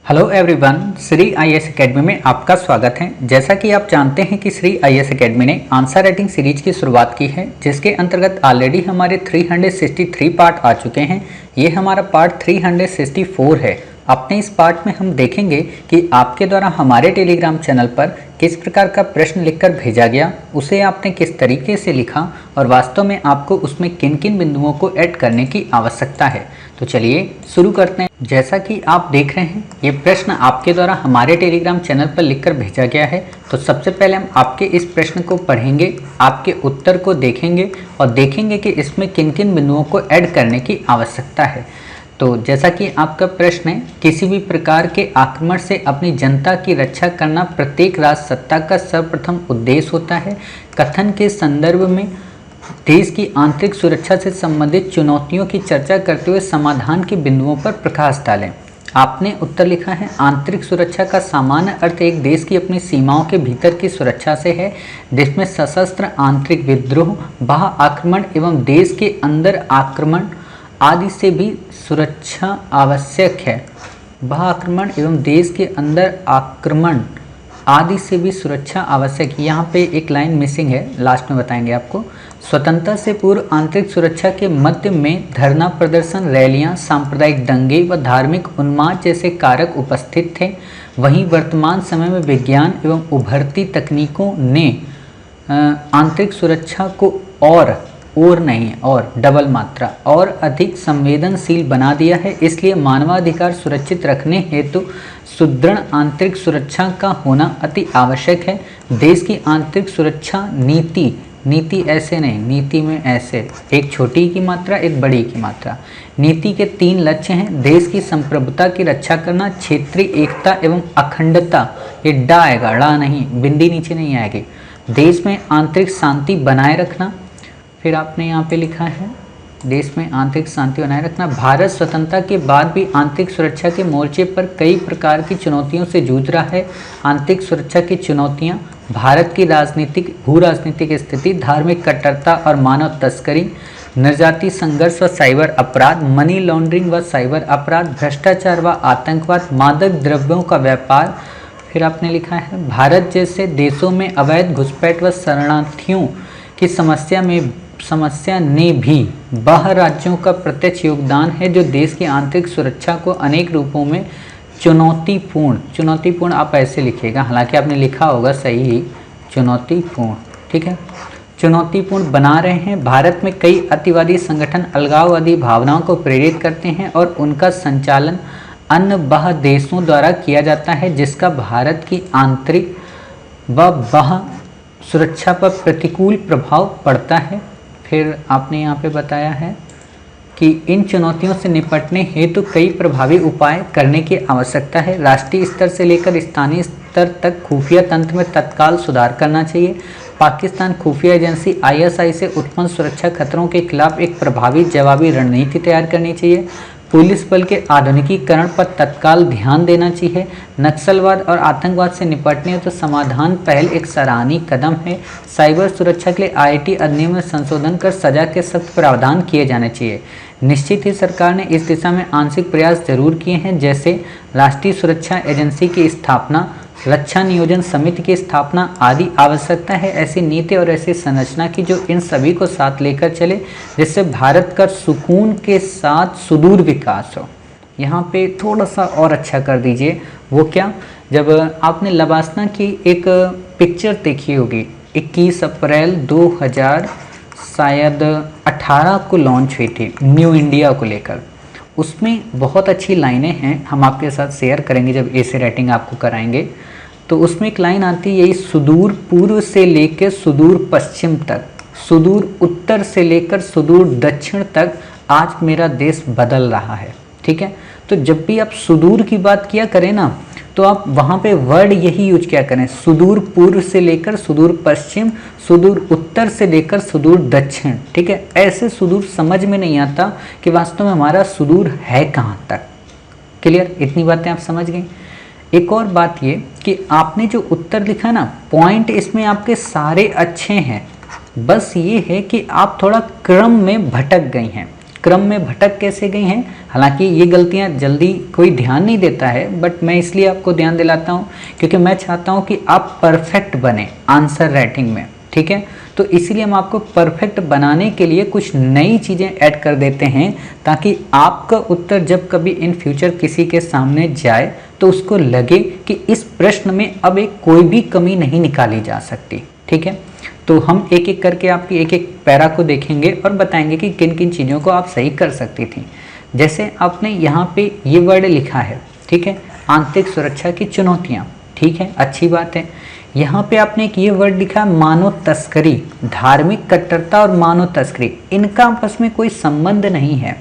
Hello everyone, Shri IAS academy में आपका स्वागत है। जैसा कि आप जानते हैं कि श्री आईएएस एकेडमी ने आंसर राइटिंग सीरीज की शुरुआत की है, जिसके अंतर्गत ऑलरेडी हमारे 363 पार्ट आ चुके हैं। ये हमारा पार्ट 364 है। अपने इस पार्ट में हम देखेंगे कि आपके द्वारा हमारे टेलीग्राम चैनल पर किस प्रकार का प्रश्न लिखकर भेजा गया, उसे आपने किस तरीके से लिखा और वास्तव में आपको उसमें किन किन बिंदुओं को ऐड करने की आवश्यकता है। तो चलिए शुरू करते हैं। जैसा कि आप देख रहे हैं, ये प्रश्न आपके द्वारा हमारे टेलीग्राम चैनल पर लिखकर भेजा गया है। तो सबसे पहले हम आपके इस प्रश्न को पढ़ेंगे, आपके उत्तर को देखेंगे और देखेंगे कि इसमें किन किन बिंदुओं को ऐड करने की आवश्यकता है। तो जैसा कि आपका प्रश्न है, किसी भी प्रकार के आक्रमण से अपनी जनता की रक्षा करना प्रत्येक राज सत्ता का सर्वप्रथम उद्देश्य होता है। कथन के संदर्भ में देश की आंतरिक सुरक्षा से संबंधित चुनौतियों की चर्चा करते हुए समाधान के बिंदुओं पर प्रकाश डालें। आपने उत्तर लिखा है, आंतरिक सुरक्षा का सामान्य अर्थ एक देश की अपनी सीमाओं के भीतर की सुरक्षा से है, जिसमें सशस्त्र आंतरिक विद्रोह, बाह्य आक्रमण एवं देश के अंदर आक्रमण आदि से भी सुरक्षा आवश्यक है। बाह्य आक्रमण एवं देश के अंदर आक्रमण आदि से भी सुरक्षा आवश्यक है। यहाँ पे एक लाइन मिसिंग है, लास्ट में बताएंगे आपको। स्वतंत्रता से पूर्व आंतरिक सुरक्षा के मध्य में धरना प्रदर्शन, रैलियां, सांप्रदायिक दंगे व धार्मिक उन्माद जैसे कारक उपस्थित थे। वहीं वर्तमान समय में विज्ञान एवं उभरती तकनीकों ने आंतरिक सुरक्षा को और डबल मात्रा और अधिक संवेदनशील बना दिया है। इसलिए मानवाधिकार सुरक्षित रखने हेतु सुदृढ़ आंतरिक सुरक्षा का होना अति आवश्यक है। देश की आंतरिक सुरक्षा नीति ऐसे नहीं, नीति में ऐसे एक छोटी की मात्रा, एक बड़ी की मात्रा। नीति के 3 लक्ष्य हैं। देश की संप्रभुता की रक्षा करना, क्षेत्रीय एकता एवं अखंडता, ये डा आएगा, डा नहीं, बिंदी नीचे नहीं आएगी। देश में आंतरिक शांति बनाए रखना। फिर आपने यहाँ पे लिखा है, देश में आंतरिक शांति बनाए रखना। भारत स्वतंत्रता के बाद भी आंतरिक सुरक्षा के मोर्चे पर कई प्रकार की चुनौतियों से जूझ रहा है। आंतरिक सुरक्षा की चुनौतियाँ भारत की भू राजनीतिक स्थिति, धार्मिक कट्टरता और मानव तस्करी, नरजातीय संघर्ष व साइबर अपराध, मनी लॉन्ड्रिंग व साइबर अपराध, भ्रष्टाचार व आतंकवाद, मादक द्रव्यों का व्यापार। फिर आपने लिखा है, भारत जैसे देशों में अवैध घुसपैठ व शरणार्थियों की समस्या ने भी बाह्य राज्यों का प्रत्यक्ष योगदान है, जो देश की आंतरिक सुरक्षा को अनेक रूपों में चुनौतीपूर्ण आप ऐसे लिखिएगा, हालांकि आपने लिखा होगा सही ही, चुनौतीपूर्ण, ठीक है, चुनौतीपूर्ण बना रहे हैं। भारत में कई अतिवादी संगठन अलगाववादी भावनाओं को प्रेरित करते हैं और उनका संचालन अन्य बाह्य देशों द्वारा किया जाता है, जिसका भारत की आंतरिक व बाह्य सुरक्षा पर प्रतिकूल प्रभाव पड़ता है। फिर आपने यहाँ पे बताया है कि इन चुनौतियों से निपटने हेतु कई प्रभावी उपाय करने की आवश्यकता है। राष्ट्रीय स्तर से लेकर स्थानीय स्तर तक खुफिया तंत्र में तत्काल सुधार करना चाहिए। पाकिस्तान खुफिया एजेंसी ISI से उत्पन्न सुरक्षा खतरों के खिलाफ एक प्रभावी जवाबी रणनीति तैयार करनी चाहिए। पुलिस बल के आधुनिकीकरण पर तत्काल ध्यान देना चाहिए। नक्सलवाद और आतंकवाद से निपटने तो समाधान पहल एक सराहनीय कदम है। साइबर सुरक्षा के लिए IIT अधिनियम में संशोधन कर सजा के सख्त प्रावधान किए जाने चाहिए। निश्चित ही सरकार ने इस दिशा में आंशिक प्रयास जरूर किए हैं, जैसे राष्ट्रीय सुरक्षा एजेंसी की स्थापना, रक्षा नियोजन समिति की स्थापना आदि। आवश्यकता है ऐसी नीति और ऐसी संरचना की जो इन सभी को साथ लेकर चले, जिससे भारत का सुकून के साथ सुदूर विकास हो। यहाँ पे थोड़ा सा और अच्छा कर दीजिए, वो क्या, जब आपने लबासना की एक पिक्चर देखी होगी, 21 अप्रैल 2018 को लॉन्च हुई थी न्यू इंडिया को लेकर, उसमें बहुत अच्छी लाइनें हैं, हम आपके साथ शेयर करेंगे जब ऐसे राइटिंग आपको कराएंगे। तो उसमें एक लाइन आती है, यही, सुदूर पूर्व से लेकर सुदूर पश्चिम तक, सुदूर उत्तर से लेकर सुदूर दक्षिण तक आज मेरा देश बदल रहा है। ठीक है, तो जब भी आप सुदूर की बात किया करें ना, तो आप वहाँ पे वर्ड यही यूज किया करें, सुदूर पूर्व से लेकर सुदूर पश्चिम, सुदूर उत्तर से लेकर सुदूर दक्षिण। ठीक है, ऐसे सुदूर समझ में नहीं आता कि वास्तव में हमारा सुदूर है कहाँ तक। क्लियर, इतनी बातें आप समझ गए। एक और बात ये कि आपने जो उत्तर लिखा ना, पॉइंट इसमें आपके सारे अच्छे हैं, बस ये है कि आप थोड़ा क्रम में भटक गई हैं। क्रम में भटक कैसे गई हैं, हालांकि ये गलतियां जल्दी कोई ध्यान नहीं देता है, बट मैं इसलिए आपको ध्यान दिलाता हूँ क्योंकि मैं चाहता हूँ कि आप परफेक्ट बने आंसर राइटिंग में, ठीक है। तो इसीलिए हम आपको परफेक्ट बनाने के लिए कुछ नई चीज़ें ऐड कर देते हैं, ताकि आपका उत्तर जब कभी इन फ्यूचर किसी के सामने जाए तो उसको लगे कि इस प्रश्न में अब एक कोई भी कमी नहीं निकाली जा सकती, ठीक है। तो हम एक एक करके आपकी एक एक पैरा को देखेंगे और बताएंगे कि किन किन चीज़ों को आप सही कर सकती थी। जैसे आपने यहाँ पे ये वर्ड लिखा है, ठीक है, आंतरिक सुरक्षा की चुनौतियाँ, ठीक है, अच्छी बात है। यहाँ पे आपने एक ये वर्ड लिखा मानव तस्करी, धार्मिक कट्टरता और मानव तस्करी, इनका आपस में कोई संबंध नहीं है,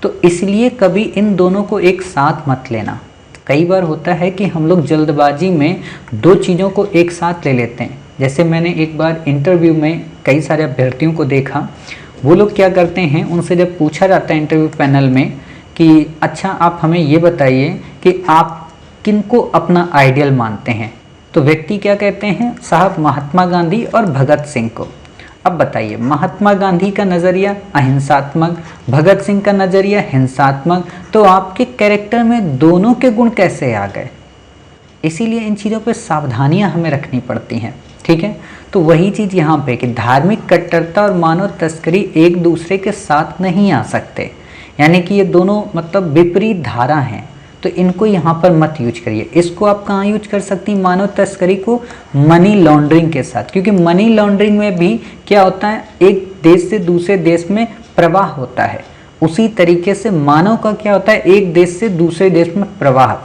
तो इसलिए कभी इन दोनों को एक साथ मत लेना। कई बार होता है कि हम लोग जल्दबाजी में दो चीज़ों को एक साथ ले लेते हैं। जैसे मैंने एक बार इंटरव्यू में कई सारे अभ्यर्थियों को देखा, वो लोग क्या करते हैं, उनसे जब पूछा जाता है इंटरव्यू पैनल में कि अच्छा आप हमें ये बताइए कि आप किनको अपना आइडियल मानते हैं, तो व्यक्ति क्या कहते हैं, साहब महात्मा गांधी और भगत सिंह को। अब बताइए, महात्मा गांधी का नज़रिया अहिंसात्मक, भगत सिंह का नज़रिया हिंसात्मक, तो आपके कैरेक्टर में दोनों के गुण कैसे आ गए? इसीलिए इन चीज़ों पे सावधानियां हमें रखनी पड़ती हैं, ठीक है। तो वही चीज़ यहाँ पे कि धार्मिक कट्टरता और मानव तस्करी एक दूसरे के साथ नहीं आ सकते, यानी कि ये दोनों मतलब विपरीत धारा हैं, तो इनको यहाँ पर मत यूज करिए। इसको आप कहाँ यूज कर सकती, मानव तस्करी को मनी लॉन्ड्रिंग के साथ, क्योंकि मनी लॉन्ड्रिंग में भी क्या होता है, एक देश से दूसरे देश में प्रवाह होता है, उसी तरीके से मानव का क्या होता है, एक देश से दूसरे देश में प्रवाह।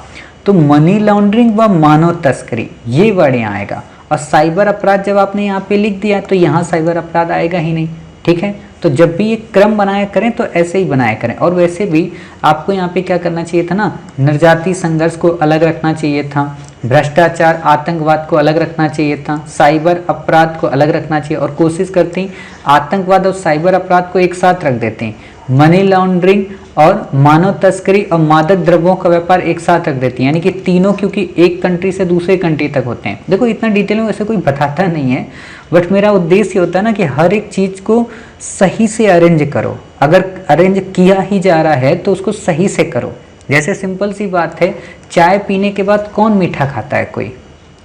तो मनी लॉन्ड्रिंग व मानव तस्करी ये वर्ड यहाँ आएगा। और साइबर अपराध जब आपने यहाँ पे लिख दिया तो यहाँ साइबर अपराध आएगा ही नहीं, ठीक है। तो जब भी ये क्रम बनाया करें तो ऐसे ही बनाया करें। और वैसे भी आपको यहाँ पे क्या करना चाहिए था ना, निर्जाति संघर्ष को अलग रखना चाहिए था, भ्रष्टाचार आतंकवाद को अलग रखना चाहिए था, साइबर अपराध को अलग रखना चाहिए, और कोशिश करती आतंकवाद और साइबर अपराध को एक साथ रख देते हैं, मनी लॉन्ड्रिंग और मानव तस्करी और मादक द्रव्यों का व्यापार एक साथ रख देती है, यानी कि तीनों, क्योंकि एक कंट्री से दूसरे कंट्री तक होते हैं। देखो इतना डिटेल में वैसे कोई बताता नहीं है, बट मेरा उद्देश्य होता है ना कि हर एक चीज़ को सही से अरेंज करो। अगर अरेंज किया ही जा रहा है तो उसको सही से करो। जैसे सिंपल सी बात है, चाय पीने के बाद कौन मीठा खाता है, कोई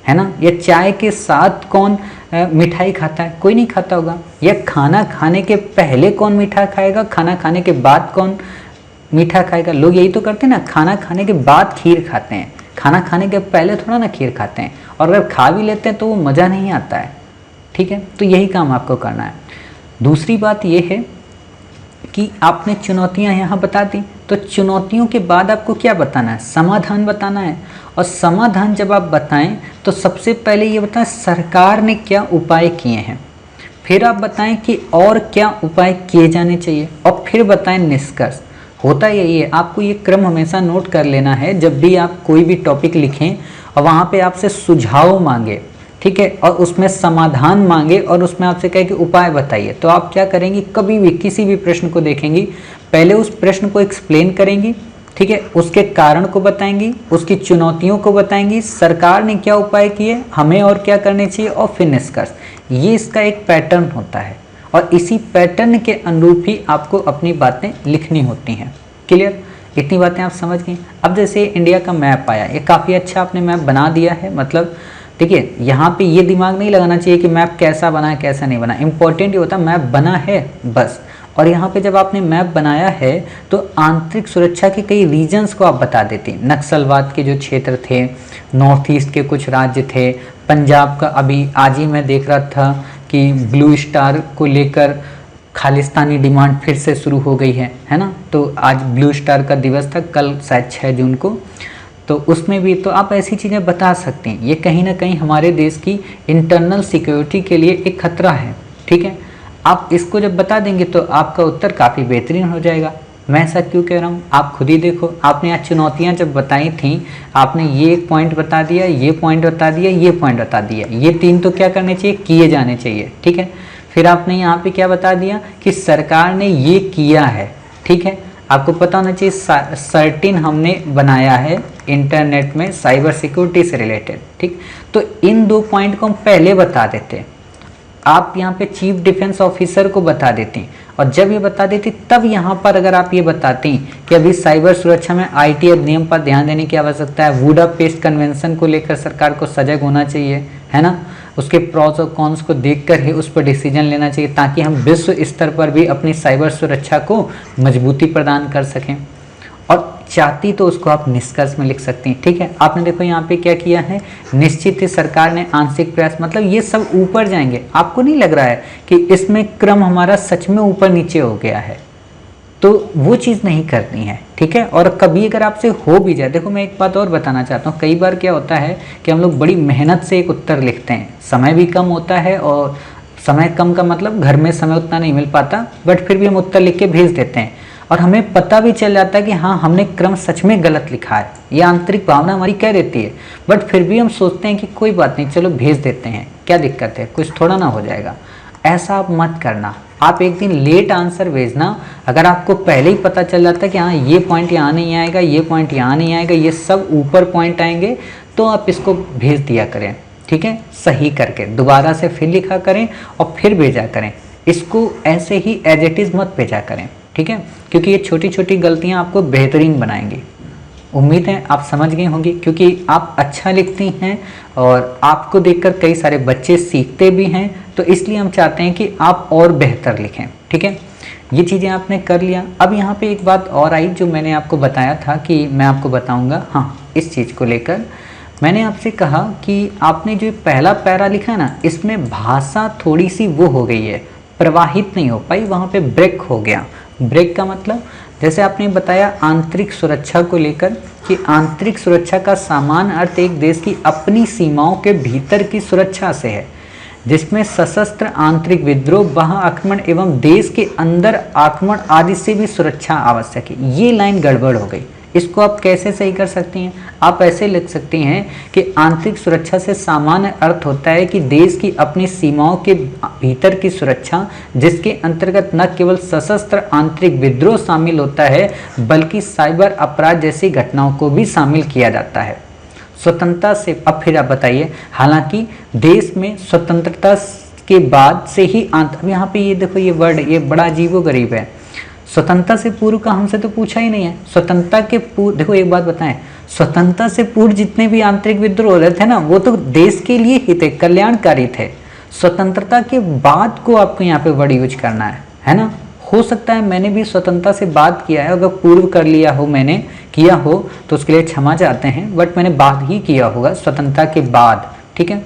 है ना, या चाय के साथ कौन मिठाई खाता है, कोई नहीं खाता होगा। या खाना खाने के पहले कौन मीठा खाएगा, खाना खाने के बाद कौन मीठा खाएगा। लोग यही तो करते हैं ना, खाना खाने के बाद खीर खाते हैं, खाना खाने के पहले थोड़ा ना खीर खाते हैं, और अगर खा भी लेते हैं तो वो मज़ा नहीं आता है, ठीक है। तो यही काम आपको करना है। दूसरी बात ये है कि आपने चुनौतियां यहाँ बता दी, तो चुनौतियों के बाद आपको क्या बताना है, समाधान बताना है। और समाधान जब आप बताएं तो सबसे पहले ये बताएं सरकार ने क्या उपाय किए हैं, फिर आप बताएं कि और क्या उपाय किए जाने चाहिए, और फिर बताएं निष्कर्ष। होता यही है, आपको ये क्रम हमेशा नोट कर लेना है। जब भी आप कोई भी टॉपिक लिखें और वहाँ पे आपसे सुझाव मांगे, ठीक है, और उसमें समाधान मांगे और उसमें आपसे कहे कि उपाय बताइए, तो आप क्या करेंगी, कभी भी किसी भी प्रश्न को देखेंगी, पहले उस प्रश्न को एक्सप्लेन करेंगी, ठीक है, उसके कारण को बताएंगी, उसकी चुनौतियों को बताएंगी, सरकार ने क्या उपाय किए, हमें और क्या करने चाहिए, और फिर निष्कर्ष। ये इसका एक पैटर्न होता है, और इसी पैटर्न के अनुरूप ही आपको अपनी बातें लिखनी होती हैं। क्लियर, इतनी बातें आप समझ गई। अब जैसे इंडिया का मैप आया, ये काफ़ी अच्छा आपने मैप बना दिया है, मतलब देखिए यहाँ पे ये दिमाग नहीं लगाना चाहिए कि मैप कैसा बना है कैसा नहीं बना, इंपॉर्टेंट ये होता है मैप बना है बस। और यहाँ पे जब आपने मैप बनाया है तो आंतरिक सुरक्षा के कई रीजन्स को आप बता देते, नक्सलवाद के जो क्षेत्र थे, नॉर्थ ईस्ट के कुछ राज्य थे, पंजाब का, अभी आज ही मैं देख रहा था कि ब्लू स्टार को लेकर खालिस्तानी डिमांड फिर से शुरू हो गई है ना। तो आज ब्लू स्टार का दिवस था, कल शायद 6 जून को, तो उसमें भी तो आप ऐसी चीज़ें बता सकते हैं। ये कहीं ना कहीं हमारे देश की इंटरनल सिक्योरिटी के लिए एक खतरा है, ठीक है। आप इसको जब बता देंगे तो आपका उत्तर काफ़ी बेहतरीन हो जाएगा। मैं ऐसा क्यों कह रहा हूँ, आप खुद ही देखो, आपने आज चुनौतियाँ जब बताई थी, आपने ये एक पॉइंट बता दिया, ये पॉइंट बता दिया, ये पॉइंट बता दिया, ये 3 तो क्या करने चाहिए, किए जाने चाहिए, ठीक है। फिर आपने यहाँ पे क्या बता दिया कि सरकार ने ये किया है, ठीक है। आपको पता होना चाहिए सर्टिन हमने बनाया है इंटरनेट में साइबर सिक्योरिटी से रिलेटेड, ठीक। तो इन 2 पॉइंट को हम पहले बता देते, आप यहाँ पे चीफ डिफेंस ऑफिसर को बता देते हैं, और जब ये बता देती तब यहाँ पर अगर आप ये बताती कि अभी साइबर सुरक्षा में IT अधिनियम पर ध्यान देने की आवश्यकता है, बुडापेस्ट कन्वेंशन को लेकर सरकार को सजग होना चाहिए, है ना, उसके प्रॉस और कॉन्स को देखकर ही उस पर डिसीजन लेना चाहिए ताकि हम विश्व स्तर पर भी अपनी साइबर सुरक्षा को मजबूती प्रदान कर सकें। और चाहती तो उसको आप निष्कर्ष में लिख सकती हैं। ठीक है, आपने देखो यहाँ पे क्या किया है, निश्चित ही सरकार ने आंशिक प्रयास, मतलब ये सब ऊपर जाएंगे। आपको नहीं लग रहा है कि इसमें क्रम हमारा सच में ऊपर नीचे हो गया है? तो वो चीज़ नहीं करनी है। ठीक है, और कभी अगर आपसे हो भी जाए, देखो मैं एक बात और बताना चाहता हूँ, कई बार क्या होता है कि हम लोग बड़ी मेहनत से एक उत्तर लिखते हैं, समय भी कम होता है, और समय कम का मतलब घर में समय उतना नहीं मिल पाता, बट फिर भी हम उत्तर लिख के भेज देते हैं और हमें पता भी चल जाता है कि हाँ हमने क्रम सच में गलत लिखा है, ये आंतरिक भावना हमारी कह देती है, बट फिर भी हम सोचते हैं कि कोई बात नहीं, चलो भेज देते हैं, क्या दिक्कत है, कुछ थोड़ा ना हो जाएगा। ऐसा आप मत करना। आप एक दिन लेट आंसर भेजना, अगर आपको पहले ही पता चल जाता है कि हाँ ये पॉइंट यहाँ नहीं आएगा, ये पॉइंट यहाँ नहीं आएगा, ये सब ऊपर पॉइंट आएंगे, तो आप इसको भेज दिया करें। ठीक है, सही करके दोबारा से फिर लिखा करें और फिर भेजा करें, इसको ऐसे ही एज इट इज़ मत भेजा करें। ठीक है, क्योंकि ये छोटी छोटी गलतियाँ आपको बेहतरीन बनाएंगी। उम्मीद है आप समझ गए होंगे, क्योंकि आप अच्छा लिखती हैं और आपको देखकर कई सारे बच्चे सीखते भी हैं, तो इसलिए हम चाहते हैं कि आप और बेहतर लिखें। ठीक है, ये चीज़ें आपने कर लिया। अब यहाँ पे एक बात और आई जो मैंने आपको बताया था कि मैं आपको बताऊँगा। हाँ, इस चीज़ को लेकर मैंने आपसे कहा कि आपने जो पहला पैरा लिखा है ना, इसमें भाषा थोड़ी सी वो हो गई है, प्रवाहित नहीं हो पाई, वहाँ पे ब्रेक हो गया। ब्रेक का मतलब, जैसे आपने बताया आंतरिक सुरक्षा को लेकर कि आंतरिक सुरक्षा का सामान्य अर्थ एक देश की अपनी सीमाओं के भीतर की सुरक्षा से है, जिसमें सशस्त्र आंतरिक विद्रोह, बाह्य आक्रमण एवं देश के अंदर आक्रमण आदि से भी सुरक्षा आवश्यक है। ये लाइन गड़बड़ हो गई, इसको आप कैसे सही कर सकती हैं? आप ऐसे लिख सकती हैं कि आंतरिक सुरक्षा से सामान्य अर्थ होता है कि देश की अपनी सीमाओं के भीतर की सुरक्षा, जिसके अंतर्गत न केवल सशस्त्र आंतरिक विद्रोह शामिल होता है बल्कि साइबर अपराध जैसी घटनाओं को भी शामिल किया जाता है। स्वतंत्रता से, अब फिर आप बताइए, हालांकि देश में स्वतंत्रता के बाद से ही अब यहाँ पे ये देखो, ये वर्ड ये बड़ा अजीबोगरीब है। स्वतंत्रता से पूर्व का हमसे तो पूछा ही नहीं है। स्वतंत्रता के पूर्व, देखो एक बात बताएं, स्वतंत्रता से पूर्व जितने भी आंतरिक विद्रोह हो रहे थे ना, वो तो देश के लिए ही थे, कल्याणकारी थे। स्वतंत्रता के बाद को आपको यहाँ पे वर्ड यूज करना है ना। हो सकता है मैंने भी स्वतंत्रता से बाद किया है, अगर पूर्व कर लिया हो, मैंने किया हो तो उसके लिए क्षमा चाहते हैं, बट मैंने बाद ही किया होगा, स्वतंत्रता के बाद। ठीक है,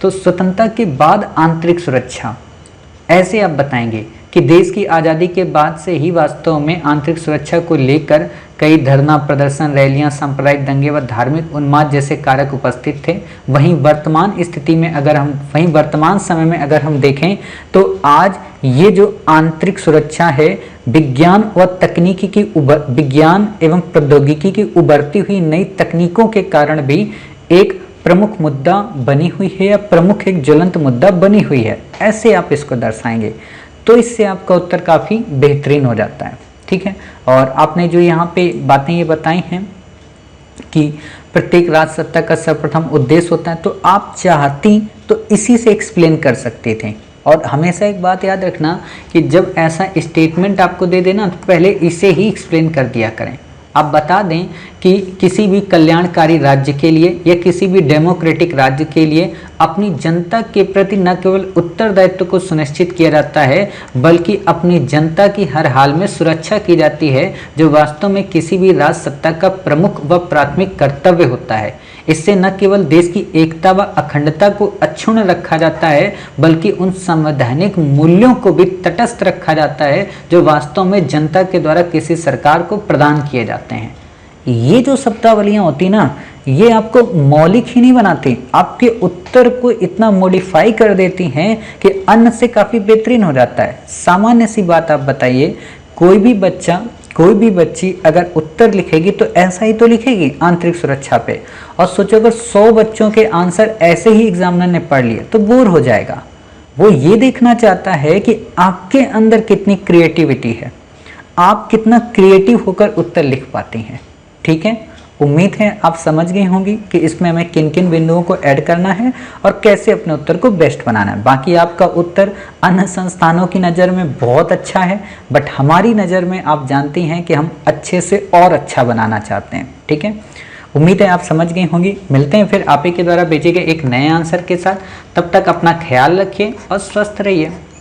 तो स्वतंत्रता के बाद आंतरिक सुरक्षा, ऐसे आप बताएंगे कि देश की आज़ादी के बाद से ही वास्तव में आंतरिक सुरक्षा को लेकर कई धरना प्रदर्शन, रैलियां, सांप्रदायिक दंगे व धार्मिक उन्माद जैसे कारक उपस्थित थे। वहीं वर्तमान स्थिति में वर्तमान समय में अगर हम देखें तो आज ये जो आंतरिक सुरक्षा है, विज्ञान एवं प्रौद्योगिकी की उभरती हुई नई तकनीकों के कारण भी एक प्रमुख मुद्दा बनी हुई है, या प्रमुख एक ज्वलंत मुद्दा बनी हुई है। ऐसे आप इसको दर्शाएंगे तो इससे आपका उत्तर काफ़ी बेहतरीन हो जाता है। ठीक है, और आपने जो यहाँ पे बातें ये बताई हैं कि प्रत्येक राजसत्ता का सर्वप्रथम उद्देश्य होता है, तो आप चाहती तो इसी से एक्सप्लेन कर सकते थे। और हमेशा एक बात याद रखना कि जब ऐसा स्टेटमेंट आपको दे देना तो पहले इसे ही एक्सप्लेन कर दिया करें। आप बता दें कि किसी भी कल्याणकारी राज्य के लिए या किसी भी डेमोक्रेटिक राज्य के लिए अपनी जनता के प्रति न केवल उत्तरदायित्व को सुनिश्चित किया जाता है, बल्कि अपनी जनता की हर हाल में सुरक्षा की जाती है, जो वास्तव में किसी भी राज सत्ता का प्रमुख व प्राथमिक कर्तव्य होता है। इससे न केवल देश की एकता व अखंडता को अक्षुण्ण रखा जाता है, बल्कि उन संवैधानिक मूल्यों को भी तटस्थ रखा जाता है जो वास्तव में जनता के द्वारा किसी सरकार को प्रदान किए जाते हैं। ये जो शब्दावलियां होती ना, ये आपको मौलिक ही नहीं बनाती, आपके उत्तर को इतना मॉडिफाई कर देती हैं कि अन्य से काफ़ी बेहतरीन हो जाता है। सामान्य सी बात आप बताइए, कोई भी बच्चा, कोई भी बच्ची अगर उत्तर लिखेगी तो ऐसा ही तो लिखेगी आंतरिक सुरक्षा पे, और सोचो अगर 100 बच्चों के आंसर ऐसे ही एग्जामिनर ने पढ़ लिए तो बोर हो जाएगा। वो ये देखना चाहता है कि आपके अंदर कितनी क्रिएटिविटी है, आप कितना क्रिएटिव होकर उत्तर लिख पाती हैं। ठीक है, उम्मीद है आप समझ गए होंगी कि इसमें हमें किन किन बिंदुओं को ऐड करना है और कैसे अपने उत्तर को बेस्ट बनाना है। बाकी आपका उत्तर अन्य संस्थानों की नज़र में बहुत अच्छा है, बट हमारी नज़र में आप जानती हैं कि हम अच्छे से और अच्छा बनाना चाहते हैं। ठीक है, उम्मीद है आप समझ गए होंगी। मिलते हैं फिर आप ही के द्वारा भेजे गए एक नए आंसर के साथ। तब तक अपना ख्याल रखिए और स्वस्थ रहिए।